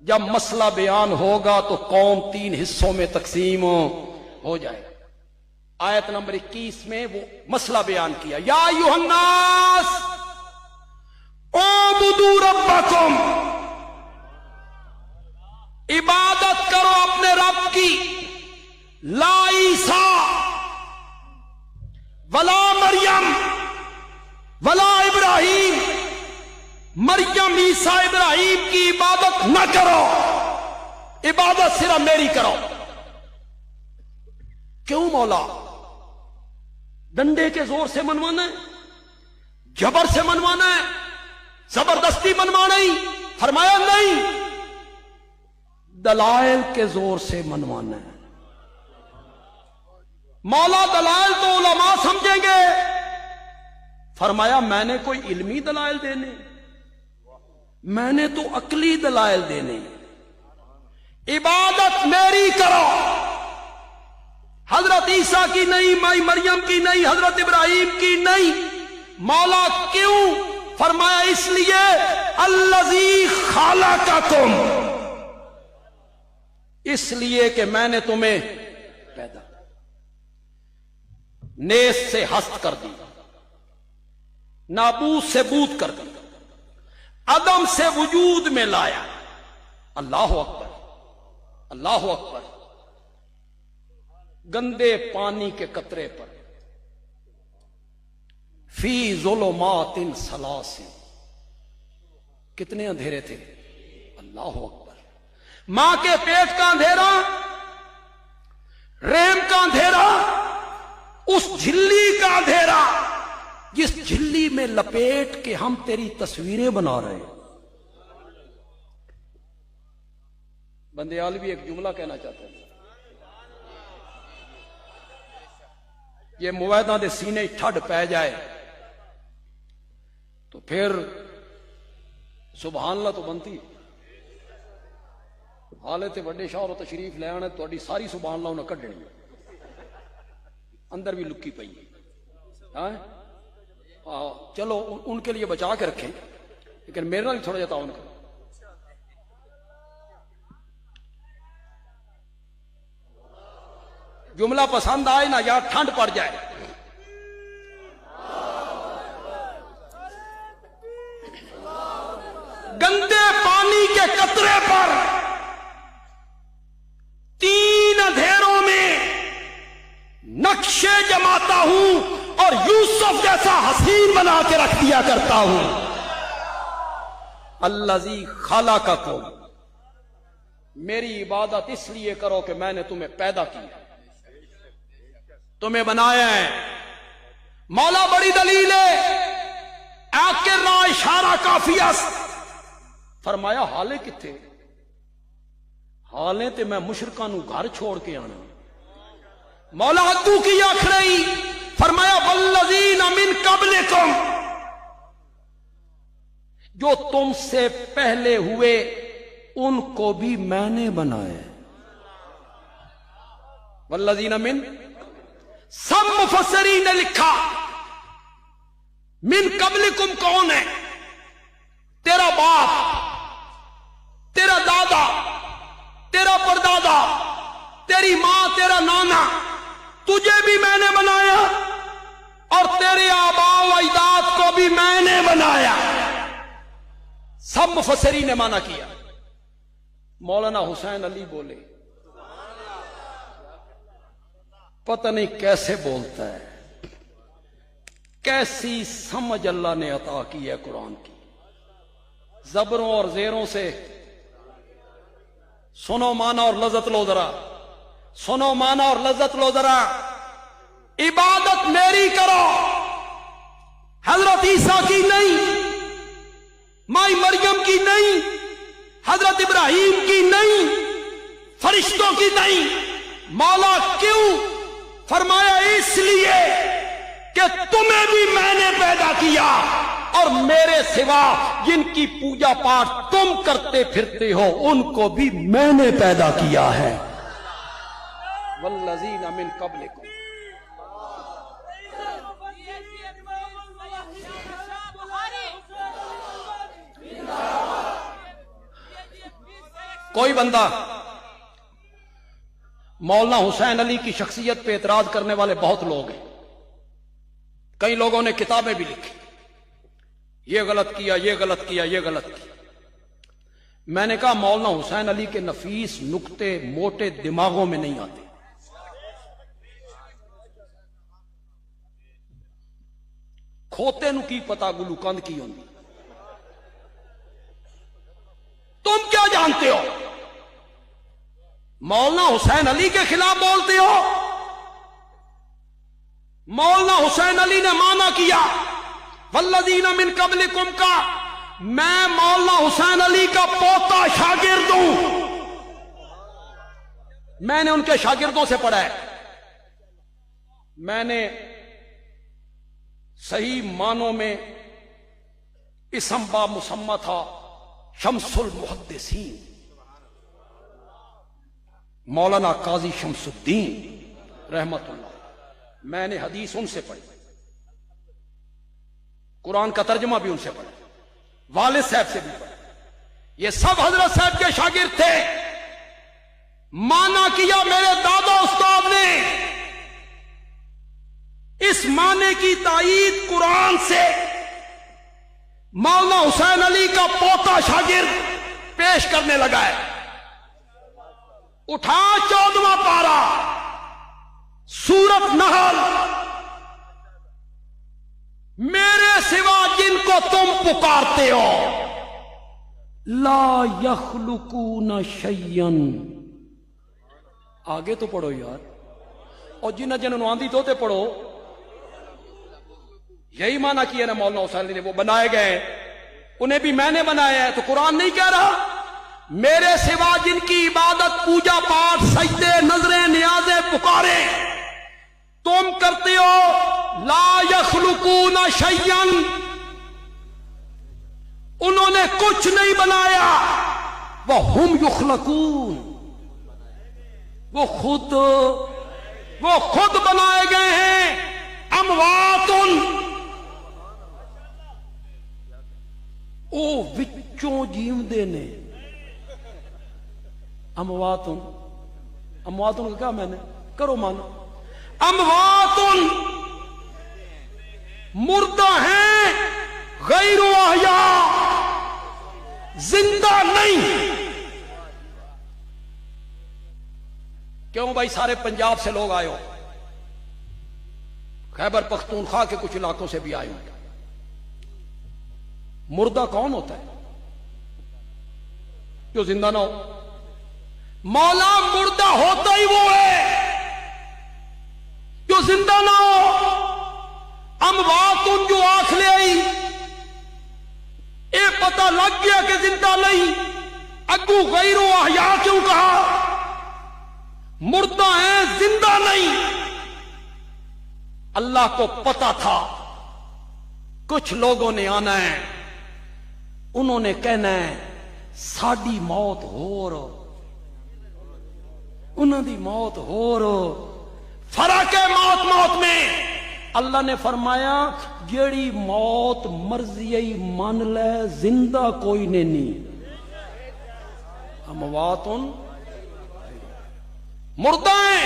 जब मसला बयान होगा तो कौम 3 हिस्सों में तकसीम हो जाएगा। आयत नंबर 21 में वो मसला बयान किया, या यूहन्नास उबुदू रब्बकुम, इबादत करो अपने रब की, ला ईसा वला मरियम वला इब्राहिम, मरियम ईसा इब्राहिम की इबादत न करो, इबादत सिर्फ मेरी करो। क्यों मौला? डंडे के जोर से मनवाना है, जबर से मनवाना है, जबरदस्ती मनवाना ही? फरमाया नहीं, दलाइल के जोर से मनवाना है। मौला दलाइल तो उलमा समझेंगे, फरमाया मैंने कोई इल्मी दलाइल देने, मैंने तो अकली दलाइल देने। इबादत मेरी करो, हजरत ईसा की नहीं, माई मरियम की नहीं, हजरत इब्राहिम की नहीं। मौला क्यों? फरमाया इसलिए अल्लज़ी खालक़कुम, इसलिए कि मैंने तुम्हें पैदा नेस से हस्त कर दी, नाबूद से बूद कर दी, अदम से वजूद में लाया। अल्लाह अकबर, अल्लाह अकबर। गंदे पानी के कतरे पर फी ज़ुलुमातिन सलासिन, कितने अंधेरे थे। अल्लाह अकबर। मां के पेट का अंधेरा, रेम का अंधेरा, उस झिल्ली का अंधेरा जिस झिल्ली में लपेट के हम तेरी तस्वीरें बना रहे हैं। बंदयाल भी एक जुमला कहना चाहते हैं, ये मुवैदा दे सीने ठड पै जाए तो फिर सुभान अल्लाह तो बनती। हाले ते वड्डे शाह तशरीफ ले आने, थोड़ी सारी सुभान अल्लाह उन्हें कढ़नी, अंदर भी लुकी पई है। चलो उनके लिए बचा के रखें, लेकिन मेरे नाल थोड़ा जाता उनका। जुमला पसंद आए ना यार, ठंड पड़ जाए। गंदे पानी के कतरे पर 3 अंधेरों में नक्शे जमाता हूं और यूसुफ जैसा हसीन बना के रख दिया करता हूं। अल्लज़ी खालक़कुम, मेरी इबादत इसलिए करो कि मैंने तुम्हें पैदा किया, तुम्हें बनाया है। मौला बड़ी दलील है, आखिर ना इशारा काफिया। फरमाया हाले किथे? हाले ते मैं मुशरकां नूं घर छोड़ के आना। मौला अद्दू की आख रही, फरमाया वल्लज़ीना मिन क़ब्लिकुम, जो तुमसे पहले हुए उनको भी मैंने बनाया। वल्लज़ीना मिन, सब मुफस्सिरीन ने लिखा मिन क़ब्लिकुम कौन है? तेरा बाप, तेरा दादा, तेरा परदादा, तेरी मां, तेरा नाना, तुझे भी मैंने बनाया और तेरे आबा व अजदाद को भी मैंने बनाया। सब मुफस्सिरीन ने माना किया। मौलाना हुसैन अली बोले, पता नहीं कैसे बोलता है, कैसी समझ अल्लाह ने अता की है कुरान की। जबरों और जेरों से सुनो माना और लज्जत लो जरा, सुनो माना और लज्जत लो जरा। इबादत मेरी करो, हजरत ईसा की नहीं, माई मरियम की नहीं, हजरत इब्राहिम की नहीं, फरिश्तों की नहीं। मौला क्यों? फरमाया इसलिए कि तुम्हें भी मैंने पैदा किया और मेरे सिवा जिनकी पूजा पाठ तुम करते फिरते हो उनको भी मैंने पैदा किया है। वल्लज़ीना मिन क़ब्लिकुम, कोई बंदा मौलाना हुसैन अली की शख्सियत पे एतराज करने वाले बहुत लोग हैं। कई लोगों ने किताबें भी लिखी, ये गलत किया, ये गलत किया, ये गलत किया। मैंने कहा मौलाना हुसैन अली के नफीस नुक्ते मोटे दिमागों में नहीं आते। खोते नु की पता गुलूकंद की होंगी। तुम क्या जानते हो? मौलाना हुसैन अली के खिलाफ बोलते हो। मौलाना हुसैन अली ने माना किया वल्लज़ीना मिन क़ब्लिकुम का, मैं मौलाना हुसैन अली का पोता शागिर्द हूं। मैंने उनके शागिर्दों से पढ़ा है। मैंने सही मानों में इसम बा मुसम्मा था शम्सुल मुहद्दिसीन, मौलाना काजी शम्सुद्दीन रहमतुल्लाह। मैंने हदीस उनसे पढ़ी, कुरान का तर्जमा भी उनसे पढ़ा, वालिद साहब से भी पढ़ा। ये सब हजरत साहब के शागिर्द थे। माना किया मेरे दादा उस्ताद ने। इस माने की तायीद कुरान से मौलाना हुसैन अली का पोता शागिर्द पेश करने लगा है। उठा 14वां पारा सूरत नहल, मेरे सिवा जिनको तुम पुकारते हो ला यखलुकून शय्यन। आगे तो पढ़ो यार, और जिन्होंने आंधी तोते पढ़ो। यही माना किया ना मौलाना हुसैन अली ने, वो बनाए गए, उन्हें भी मैंने बनाया है। तो कुरान नहीं कह रहा मेरे सिवा जिनकी इबादत, पूजा पाठ, सजदे, नजरें, नियाज़ें, पुकारे तुम करते हो, ला यखलुकून शय्यन, उन्होंने कुछ नहीं बनाया। वह हुम युखलकून, वो खुद बनाए गए हैं। अमवातुन, ओ विच्चों जीवदे ने। अमवातुन, अमवातुन का क्या मैंने करो मानो। अमवातुन मुर्दा हैं, गैर अहया, जिंदा नहीं। क्यों भाई सारे पंजाब से लोग आए हो, खैबर पख्तूनख्वा के कुछ इलाकों से भी आए हो। मुर्दा कौन होता है जो जिंदा ना हो? मौला मुर्दा होता ही वो है जो जिंदा ना हो। अमवातुन जो आंख ले आई, ये पता लग गया कि जिंदा नहीं। अग्गू गैरो अहया क्यों कहा? मुर्दा है, जिंदा नहीं। अल्लाह को पता था कुछ लोगों ने आना है, उन्होंने कहना है साडी मौत होर, उन्होंने मौत होर। फर्क है मौत मौत में। अल्लाह ने फरमाया जेड़ी मौत मर्जी मान ले, जिंदा कोई ने नहीं। अमवातुन, मुर्दा है।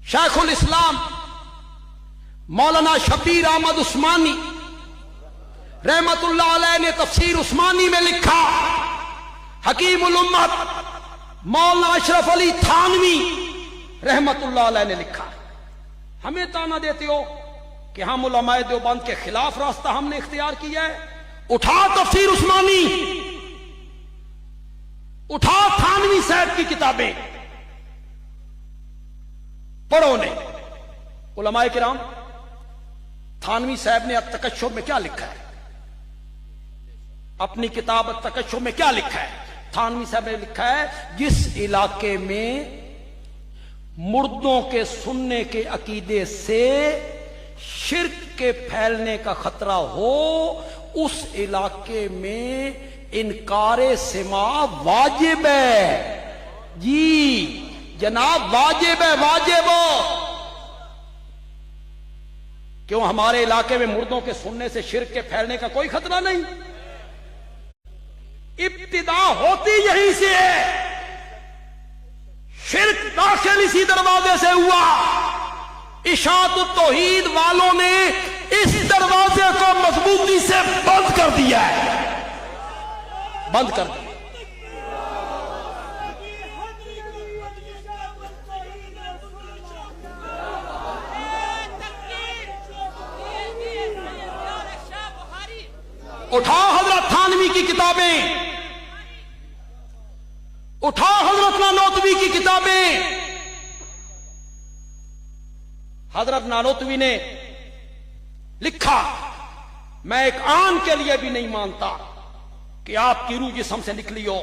शेखुल इस्लाम मौलाना शबीर अहमद उस्मानी रहमतुल्लाह अलैह ने तफसीर उस्मानी में लिखा। हकीमुल उम्मत मौलाना अशरफ अली थानवी रहमतुल्लाह अलैह ने लिखा। हमें ताना देते हो कि हम उलमाए देवबंद के खिलाफ रास्ता हमने इख्तियार किया है। उठा तफसीर उस्मानी, उठा थानवी साहब की किताबें पढ़ो। ने उलमाए किराम, थानवी साहब ने अत-तकश्शुफ में क्या लिखा है? अपनी किताब अत-तकश्शुफ में क्या लिखा है? थानवी साहब ने लिखा है जिस इलाके में मुर्दों के सुनने के अकीदे से शिर्क के फैलने का खतरा हो, उस इलाके में इनकारे सिमा वाजिब है। जी जनाब, वाजिब है, वाजिब। क्यों हमारे इलाके में मुर्दों के सुनने से शिर्क के फैलने का कोई खतरा नहीं? इब्तिदा होती यहीं से है। शिर्क दाखिल इसी दरवाजे से हुआ। इशाअत तौहीद वालों ने इस दरवाजे को मजबूती से बंद कर दिया है, बंद कर दिया। उठाओ हजरत थानवी की किताबें, उठाओ हजरत नानोतवी की किताबें। हजरत नानोतवी ने लिखा, मैं एक आन के लिए भी नहीं मानता कि आपकी रूह जिस्म से निकली हो।